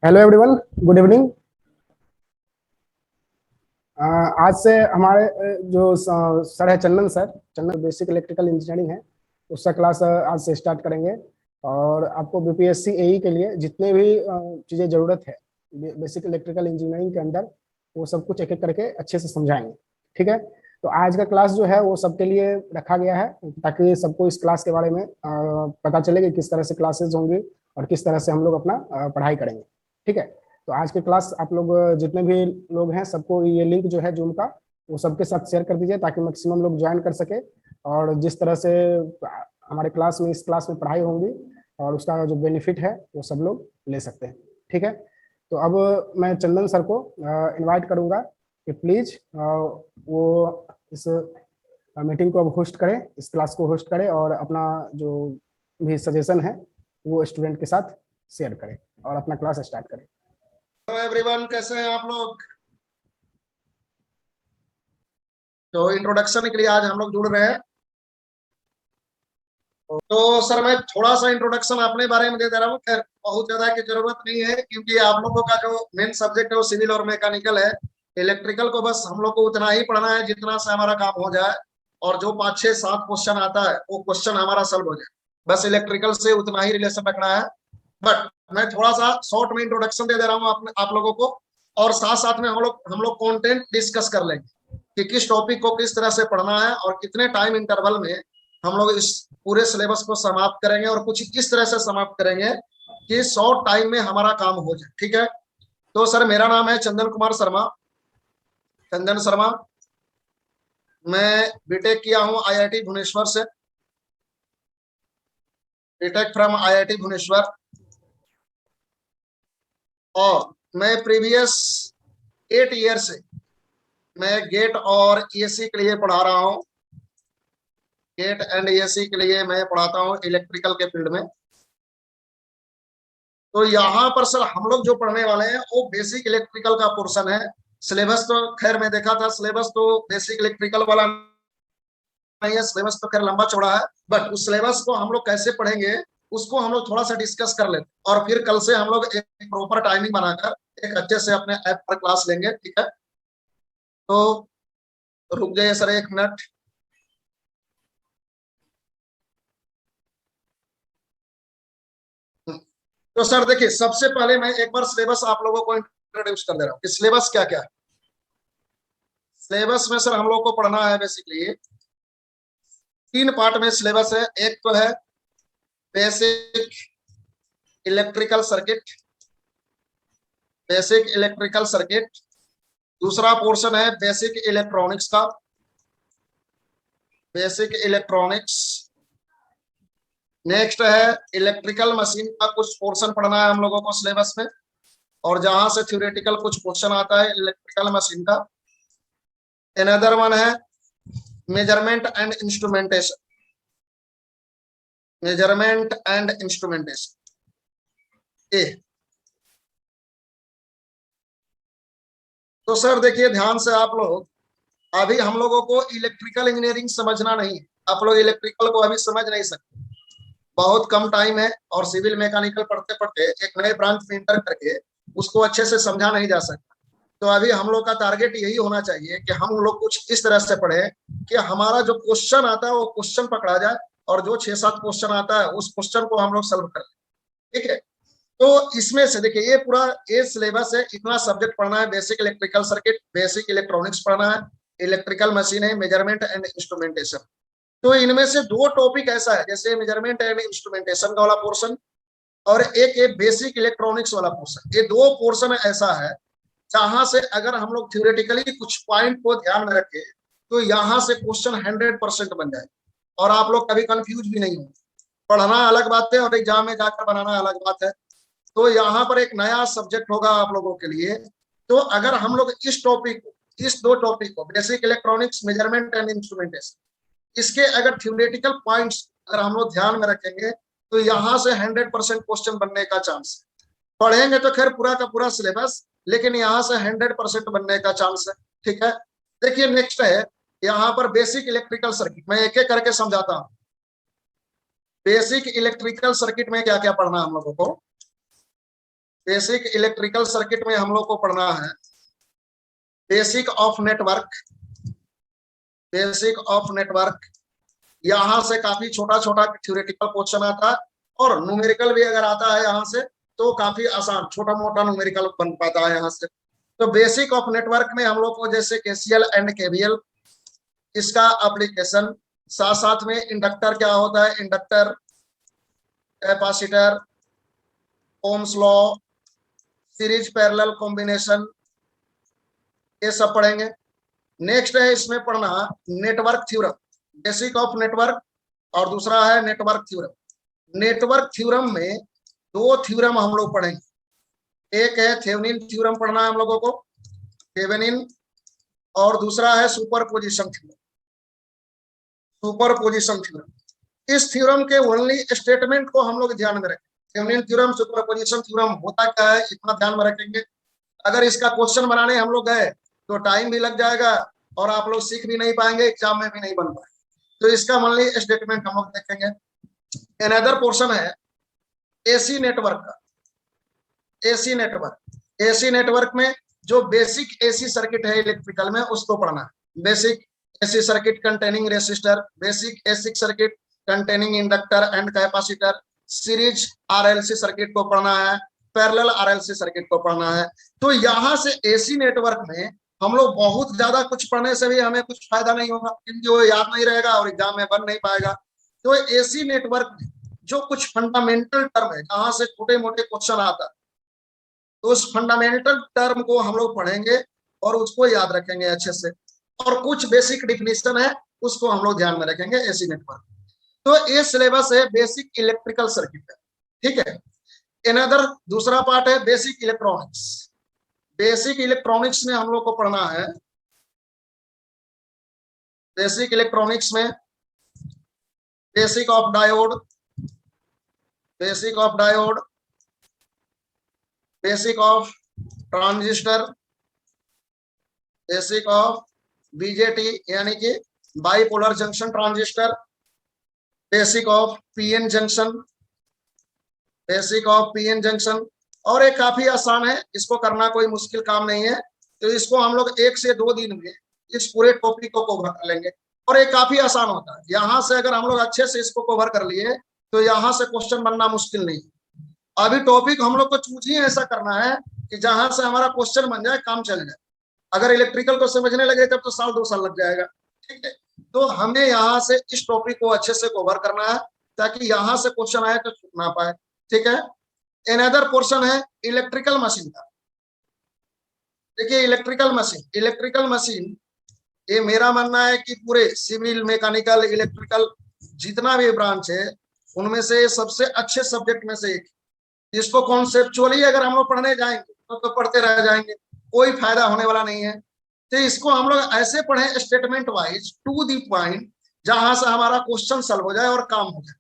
Hello everyone, good evening. आज से हमारे जो सर है चंदन सर, चंदन बेसिक इलेक्ट्रिकल इंजीनियरिंग है, उसका क्लास आज से स्टार्ट करेंगे। और आपको बीपीएससी एई के लिए जितने भी चीज़ें ज़रूरत है बेसिक इलेक्ट्रिकल इंजीनियरिंग के अंदर, वो सब कुछ एक एक करके अच्छे से समझाएंगे। ठीक है। तो आज का क्लास जो है वो सबके लिए रखा गया है, ताकि सबको इस क्लास के बारे में पता चले कि किस तरह से क्लासेस होंगी और किस तरह से हम लोग अपना पढ़ाई करेंगे। ठीक है। तो आज के क्लास आप लोग जितने भी लोग हैं सबको ये लिंक जो है जूम का, वो सबके साथ शेयर कर दीजिए, ताकि मैक्सिमम लोग ज्वाइन कर सके। और जिस तरह से हमारे क्लास में इस क्लास में पढ़ाई होंगी और उसका जो बेनिफिट है वो सब लोग ले सकते हैं। ठीक है। तो अब मैं चंदन सर को इनवाइट करूंगा कि प्लीज वो इस मीटिंग को अब होस्ट करें, इस क्लास को होस्ट करें और अपना जो भी सजेशन है वो स्टूडेंट के साथ शेयर करें और अपना क्लास स्टार्ट करें। हेलो एवरीवन, कैसे हैं आप लोग। तो इंट्रोडक्शन के लिए आज हम लोग जुड़ रहे हैं। तो सर मैं थोड़ा सा इंट्रोडक्शन अपने बारे में दे दे रहा हूँ। खैर बहुत ज्यादा की जरूरत नहीं है, क्योंकि आप लोगों का जो मेन सब्जेक्ट है वो सिविल और मैकेनिकल है। इलेक्ट्रिकल को बस हम लोग को उतना ही पढ़ना है जितना से हमारा काम हो जाए, और जो 5 6 7 क्वेश्चन आता है वो क्वेश्चन हमारा सॉल्व हो जाए। बस इलेक्ट्रिकल से उतना ही रिलेशन रखना है। बट मैं थोड़ा सा शॉर्ट में इंट्रोडक्शन दे दे रहा हूँ आप लोगों को, और साथ साथ में हम लोग कंटेंट डिस्कस कर लेंगे कि किस टॉपिक को किस तरह से पढ़ना है और कितने टाइम इंटरवल में हम लोग इस पूरे सिलेबस को समाप्त करेंगे, और कुछ इस तरह से समाप्त करेंगे कि शॉर्ट टाइम में हमारा काम हो जाए। ठीक है। तो सर मेरा नाम है चंदन कुमार शर्मा, चंदन शर्मा। मैं बीटेक किया हूँ आईआईटी भुवनेश्वर से, बीटेक फ्रॉम आईआईटी भुवनेश्वर। और मैं प्रीवियस 8 ईयर से मैं गेट और ईएससी के लिए पढ़ा रहा हूँ। गेट एंड ईएससी के लिए मैं पढ़ाता हूँ इलेक्ट्रिकल के फील्ड में। तो यहाँ पर सर हम लोग जो पढ़ने वाले हैं वो बेसिक इलेक्ट्रिकल का पोर्शन है। सिलेबस तो खैर मैं देखा था, सिलेबस तो बेसिक इलेक्ट्रिकल वाला नहीं है, सिलेबस तो खैर लंबा चौड़ा है। बट उस सिलेबस को हम लोग कैसे पढ़ेंगे उसको हम लोग थोड़ा सा डिस्कस कर लेते हैं, और फिर कल से हम लोग एक प्रॉपर टाइमिंग बनाकर एक अच्छे से अपने ऐप पर क्लास लेंगे। ठीक है। तो रुक जाइए सर 1 मिनट। तो सर देखिए, सबसे पहले मैं एक बार सिलेबस आप लोगों को इंट्रोड्यूस कर दे रहा हूँ कि सिलेबस क्या क्या है। सिलेबस में सर हम लोग को पढ़ना है बेसिकली 3 पार्ट में सिलेबस है। एक तो है basic electrical circuit, basic electrical circuit. दूसरा पोर्शन है बेसिक इलेक्ट्रॉनिक्स का, बेसिक इलेक्ट्रॉनिक्स। नेक्स्ट है इलेक्ट्रिकल मशीन का कुछ पोर्शन पढ़ना है हम लोगों को सिलेबस में, और जहां से थ्योरेटिकल कुछ क्वेश्चन आता है इलेक्ट्रिकल मशीन का। अनदर वन है measurement and instrumentation, measurement and instrumentation ए। तो सर देखिए ध्यान से आप लोग, अभी हम लोगों को इलेक्ट्रिकल इंजीनियरिंग समझना नहीं है। आप लोग इलेक्ट्रिकल को अभी समझ नहीं सकते, बहुत कम टाइम है, और सिविल मैकेनिकल पढ़ते पढ़ते एक नए ब्रांच में इंटर करके उसको अच्छे से समझा नहीं जा सकता। तो अभी हम लोग का टारगेट यही होना चाहिए कि हम लोग कुछ इस तरह से पढ़े कि हमारा जो क्वेश्चन आता है वो क्वेश्चन पकड़ा जाए, और जो 6 7 क्वेश्चन आता है उस क्वेश्चन को हम लोग सॉल्व कर लें। ठीक है। तो इसमें से देखिए ये पूरा ये सिलेबस है, इतना सब्जेक्ट पढ़ना है। Basic electrical circuit, basic electronics पढ़ना है, इलेक्ट्रिकल मशीन है, मेजरमेंट एंड इंस्ट्रूमेंटेशन। तो इनमें से 2 टॉपिक ऐसा है, जैसे मेजरमेंट एंड इंस्ट्रूमेंटेशन का वाला पोर्शन, और एक ये बेसिक इलेक्ट्रॉनिक्स वाला पोर्शन। ये 2 पोर्शन ऐसा है जहां से अगर हम लोग थ्योरेटिकली कुछ पॉइंट को ध्यान में रखें तो यहाँ से क्वेश्चन 100% बन जाए, और आप लोग कभी कंफ्यूज भी नहीं होंगे। पढ़ना अलग बात है और एग्जाम में जाकर बनाना अलग बात है। तो यहाँ पर एक नया सब्जेक्ट होगा आप लोगों के लिए। तो अगर हम लोग इस टॉपिक को, इस 2 टॉपिक को, basic electronics, measurement and instrumentation, इसके अगर थ्योरेटिकल पॉइंट्स अगर हम लोग ध्यान में रखेंगे तो यहाँ से 100% क्वेश्चन बनने का चांस है। पढ़ेंगे तो खैर पूरा का पूरा सिलेबस, लेकिन यहाँ से 100% बनने का चांस है। ठीक है। देखिए नेक्स्ट है यहाँ पर बेसिक इलेक्ट्रिकल सर्किट। मैं एक एक करके समझाता हूँ। बेसिक इलेक्ट्रिकल सर्किट में क्या क्या पढ़ना है हम लोगों को। बेसिक इलेक्ट्रिकल सर्किट में हम लोग को पढ़ना है basic of network. Basic of network, यहाँ से काफी छोटा छोटा थ्योरेटिकल क्वेश्चन आता है और न्यूमेरिकल भी अगर आता है यहाँ से तो काफी आसान छोटा मोटा न्यूमेरिकल बन पाता है यहाँ से। तो बेसिक ऑफ नेटवर्क में हम लोग को जैसे केसीएल एंड केवीएल, इसका एप्लीकेशन, साथ साथ में इंडक्टर क्या होता है, inductor, capacitor, Ohm's law, series parallel combination, ये सब पढ़ेंगे। नेक्स्ट है इसमें पढ़ना network theorem, basic of network, और दूसरा है नेटवर्क थ्योरम। नेटवर्क थ्योरम में दो थ्योरम हम लोग पढ़ेंगे, एक है थेवेनिन थ्योरम पढ़ना है हम लोगों को, थेवेनिन, और दूसरा है सुपरपोजिशन थ्योरम। सुपरपोजिशन थ्योरम, इस थ्योरम के ओनली स्टेटमेंट को हम लोग ध्यान में रखें। थेवेनिन थ्योरम, सुपरपोजिशन थ्योरम होता क्या है इतना ध्यान में रखेंगे। अगर इसका क्वेश्चन बनाने हम लोग गए तो टाइम भी लग जाएगा और आप लोग सीख भी नहीं पाएंगे, एग्जाम में भी नहीं बन पाएंगे। तो इसका ओनली स्टेटमेंट हम लोग देखेंगे। अनदर पोर्शन है एसी नेटवर्क का। एसी नेटवर्क, एसी नेटवर्क में जो बेसिक एसी सर्किट है इलेक्ट्रिकल में उसको पढ़ना है। Basic AC circuit containing resistor, basic AC circuit containing inductor and capacitor, series RLC circuit को पढ़ना है, पैरेलल आरएलसी सर्किट को पढ़ना है। तो यहाँ से एसी नेटवर्क में हम लोग बहुत ज्यादा कुछ पढ़ने से भी हमें कुछ फायदा नहीं होगा, क्योंकि वो याद नहीं रहेगा और एग्जाम में बन नहीं पाएगा। तो एसी नेटवर्क में जो कुछ फंडामेंटल टर्म है जहां से छोटे मोटे क्वेश्चन आता है, तो उस फंडामेंटल टर्म को हम लोग पढ़ेंगे और उसको याद रखेंगे अच्छे से, और कुछ बेसिक डिफिनेशन है उसको हम लोग ध्यान में रखेंगे एसी नेटवर्क। तो ये सिलेबस है बेसिक इलेक्ट्रिकल सर्किट का, ठीक है। अनदर दूसरा पार्ट है बेसिक इलेक्ट्रॉनिक्स। बेसिक इलेक्ट्रॉनिक्स में हम लोग को पढ़ना है, बेसिक इलेक्ट्रॉनिक्स में basic of diode, basic of diode, basic of transistor, basic of BJT यानी कि bipolar junction transistor, basic of PN junction, basic of PN junction. और ये काफी आसान है, इसको करना कोई मुश्किल काम नहीं है। तो इसको हम लोग 1 से 2 दिन में इस पूरे टॉपिक को कवर कर लेंगे और ये काफी आसान होता है। यहाँ से अगर हम लोग अच्छे से इसको कवर कर लिए तो यहाँ से क्वेश्चन बनना मुश्किल नहीं। अभी टॉपिक हम लोग को चूज ही ऐसा करना है कि जहां से हमारा क्वेश्चन बन जाए, काम चल जाए। अगर इलेक्ट्रिकल को समझने लगे तब तो 1-2 साल लग जाएगा, ठीक है। तो हमें यहाँ से इस टॉपिक को अच्छे से कवर करना है ताकि यहाँ से क्वेश्चन आए तो छूट ना पाए, ठीक है। अनदर पोर्शन है इलेक्ट्रिकल मशीन का। देखिए इलेक्ट्रिकल मशीन, इलेक्ट्रिकल मशीन ये मेरा मानना है कि पूरे सिविल, मैकेनिकल, इलेक्ट्रिकल जितना भी ब्रांच है उनमें से सबसे अच्छे सब्जेक्ट में से एक। इसको कॉन्सेप्चुअली अगर हम लोग पढ़ने जाएंगे तो पढ़ते रह जाएंगे, कोई फायदा होने वाला नहीं है। तो इसको हम लोग ऐसे पढ़े statement wise to the point, जहां से हमारा क्वेश्चन सॉल्व हो जाए और काम हो जाए।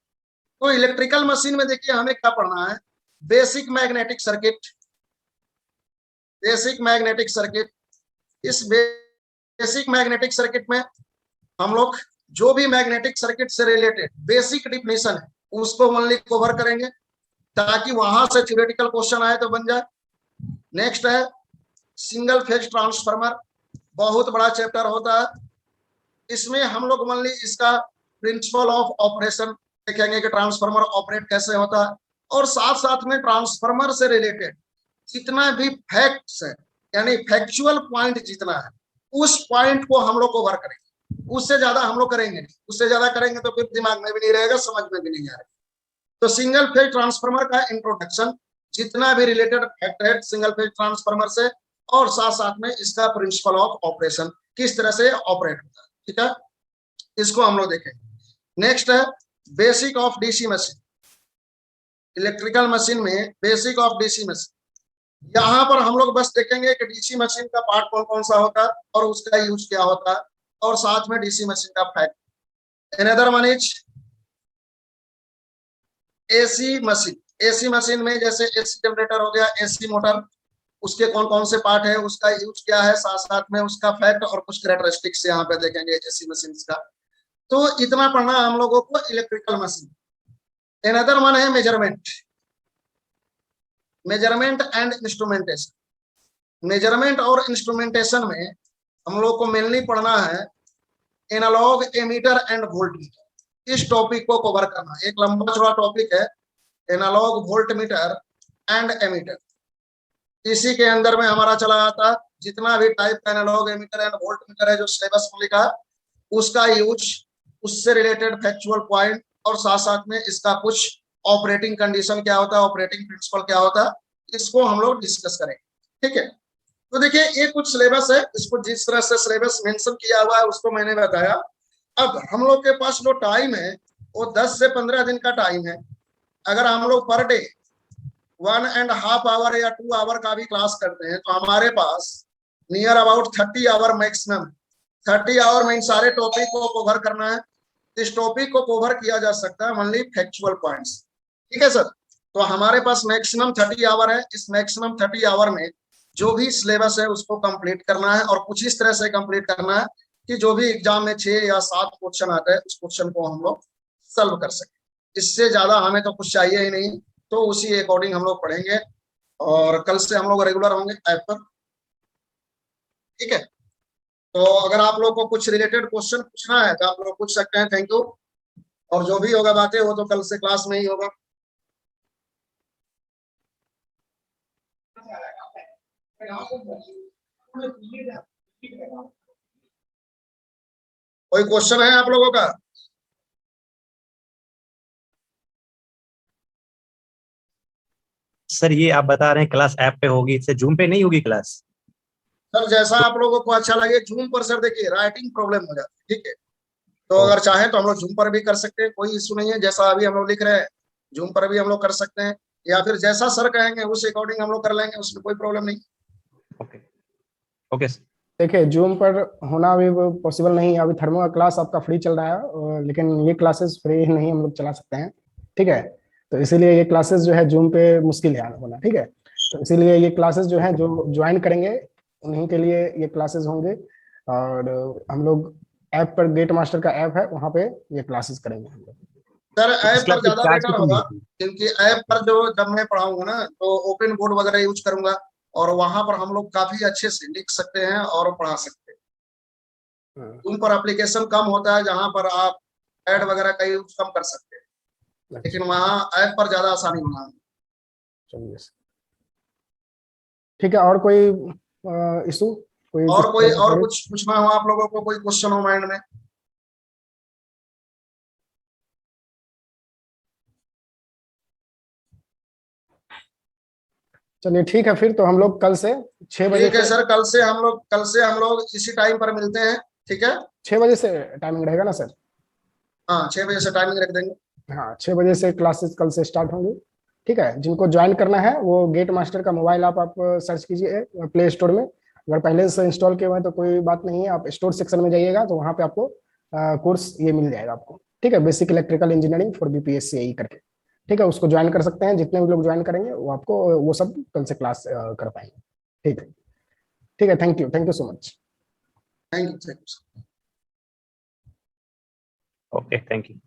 तो इलेक्ट्रिकल मशीन में देखिए हमें क्या पढ़ना है, basic magnetic circuit, basic magnetic circuit. इस बेसिक मैग्नेटिक सर्किट में हम लोग जो भी मैग्नेटिक सर्किट से रिलेटेड बेसिक डिफिनेशन है उसको ओनली कवर करेंगे ताकि वहां से थ्योरेटिकल क्वेश्चन आए तो बन जाए। नेक्स्ट है सिंगल फेज ट्रांसफार्मर, बहुत बड़ा चैप्टर होता है। इसमें हम लोग ओनली इसका प्रिंसिपल ऑफ ऑपरेशन देखेंगे कि ट्रांसफार्मर ऑपरेट कैसे होता है, और साथ साथ में ट्रांसफार्मर से रिलेटेड जितना भी फैक्ट्स है यानी फैक्चुअल पॉइंट जितना है उस पॉइंट को हम लोग कवर करेंगे। उससे ज्यादा हम लोग करेंगे नहीं, उससे ज्यादा करेंगे तो फिर दिमाग में भी नहीं रहेगा, समझ में भी नहीं आएगा। तो सिंगल फेज ट्रांसफार्मर का इंट्रोडक्शन, जितना भी रिलेटेड फैक्ट है सिंगल फेज ट्रांसफार्मर से, और साथ साथ में इसका प्रिंसिपल ऑफ ऑपरेशन किस तरह से ऑपरेट होता है, ठीक है, इसको हम लोग देखेंगे। नेक्स्ट है basic of DC machine. Electrical machine में बेसिक ऑफ डीसी मशीन, यहाँ पर हम लोग बस देखेंगे कि डीसी मशीन का पार्ट कौन कौन सा होता है और उसका यूज क्या होता है, और साथ में डीसी मशीन का fact. Another one is AC machine. AC machine में जैसे एसी जनरेटर हो गया, एसी मोटर, उसके कौन कौन से पार्ट है, उसका यूज क्या है, साथ साथ में उसका फैक्ट और कुछ कैरेक्टरिस्टिक्स यहाँ पे देखेंगे एसी मशीन का। तो इतना पढ़ना हम लोगों को इलेक्ट्रिकल मशीन। अनदर वन है measurement. Measurement and instrumentation. Measurement और इंस्ट्रूमेंटेशन में हम लोग को मेनली पढ़ना है एनालॉग एमीटर एंड वोल्टमीटर। इस टॉपिक को कवर करना, एक लंबा चौड़ा टॉपिक है, एनालॉग वोल्टमीटर एंड एमीटर। इसी के अंदर में हमारा चला जाता है जितना भी टाइप का एनालॉग एमीटर एंड वोल्टमीटर है जो सिलेबस में लिखा है, उसका यूज, उससे रिलेटेड फैक्चुअल पॉइंट, और साथ साथ में इसका कुछ ऑपरेटिंग कंडीशन क्या होता है, ऑपरेटिंग प्रिंसिपल क्या होता है, इसको हम लोग डिस्कस करेंगे। ठीक है, तो देखिए ये कुछ सिलेबस है, इसको जिस तरह से सिलेबस मेंशन किया हुआ है उसको मैंने बताया। अब हम लोग के पास जो टाइम है वो 10 से 15 दिन का टाइम है। अगर हम लोग पर डे 1.5 आवर या 2 आवर का भी क्लास करते हैं तो हमारे पास near about 30 hour maximum. 30 hour में इन सारे टॉपिक को कवर करना है। इस टॉपिक को कवर किया जा सकता है ओनली फैक्चुअल पॉइंट्स। ठीक है सर, तो हमारे पास मैक्सिमम 30 आवर है। इस मैक्सिमम 30 आवर में जो भी सिलेबस है उसको कंप्लीट करना है, और कुछ इस तरह से कंप्लीट करना है कि जो भी एग्जाम में 6 या 7 क्वेश्चन आते हैं उस क्वेश्चन को हम लोग सॉल्व कर सके। इससे ज्यादा हमें तो कुछ चाहिए ही नहीं, तो उसी अकॉर्डिंग हम लोग पढ़ेंगे। और कल से हम लोग रेगुलर होंगे ऐप पर। ठीक है, तो अगर आप लोग को कुछ रिलेटेड क्वेश्चन पूछना है तो आप लोग पूछ सकते हैं। Thank you. और जो भी होगा बातें वो तो कल से क्लास में ही होगा। कोई क्वेश्चन है आप लोगों का? सर ये आप बता रहे हैं क्लास ऐप पे होगी, इससे जूम पे नहीं होगी क्लास? सर जैसा आप लोगों को अच्छा लगे। जूम पर सर देखिए राइटिंग प्रॉब्लम हो जाती है। ठीक है, तो अगर चाहें तो हम लोग जूम पर भी कर सकते हैं, कोई इशू नहीं है। जैसा अभी हम लोग लिख रहे हैं जूम पर भी हम लोग कर सकते हैं, या फिर जैसा सर कहेंगे उस अकॉर्डिंग हम लोग कर लेंगे, उसमें कोई प्रॉब्लम नहीं। Okay okay. देखिए जूम पर होना अभी पॉसिबल नहीं है। अभी थर्मो का क्लास आपका फ्री चल रहा है, लेकिन ये क्लासेस फ्री नहीं हम लोग चला सकते हैं। ठीक है, तो इसीलिए ये क्लासेस जो है जूम पे मुश्किल है होना। ठीक है, तो इसीलिए ये क्लासेस जो है जो ज्वाइन करेंगे उन्हीं के लिए ये क्लासेस होंगे। और हम लोग ऐप पर, गेट मास्टर का ऐप है, वहाँ पे ये क्लासेस करेंगे हम लोग। सर तो इस ऐप क्लास पर की ज्यादा चार्ज बेटर कितनी होगा, होगी? क्योंकि ऐप पर जो जब मैं पढ़ाऊंगा ना तो ओपन बोर्ड वगैरह यूज करूंगा, और वहां पर हम लोग काफी अच्छे से लिख सकते हैं और पढ़ा सकते हैं। जूम पर एप्लीकेशन कम होता है जहां पर आप ऐड वगैरह का यूज कम कर सकते हैं, लेकिन वहाँ ऐप पर ज्यादा आसानी होना है। चलिए ठीक है, और कोई इशू, कोई और किसी कोई तरह का और query? कुछ पूछना हो आप लोगों को, कोई क्वेश्चन हो माइंड में? चलिए ठीक है, फिर तो हम लोग कल से 6 बजे ठीक है से सर, कल से हम लोग इसी टाइम पर मिलते हैं। ठीक है, 6 बजे से टाइमिंग रहेगा ना सर? हाँ 6 बजे से टाइमिंग रख देंगे। हाँ, 6 बजे से क्लासेस कल से स्टार्ट होंगी। ठीक है, जिनको ज्वाइन करना है वो गेट मास्टर का मोबाइल आप सर्च कीजिए प्ले स्टोर में। अगर पहले से इंस्टॉल किए हुए हैं तो कोई बात नहीं है, आप स्टोर सेक्शन में जाइएगा तो वहाँ पे आपको कोर्स ये मिल जाएगा आपको। ठीक है, basic electrical engineering for BPSC AE करके। ठीक है, उसको ज्वाइन कर सकते हैं। जितने भी लोग ज्वाइन करेंगे वो आपको वो सब कल से क्लास कर पाएंगे। ठीक है, ठीक है, thank you so much. Thank you. Okay, thank you.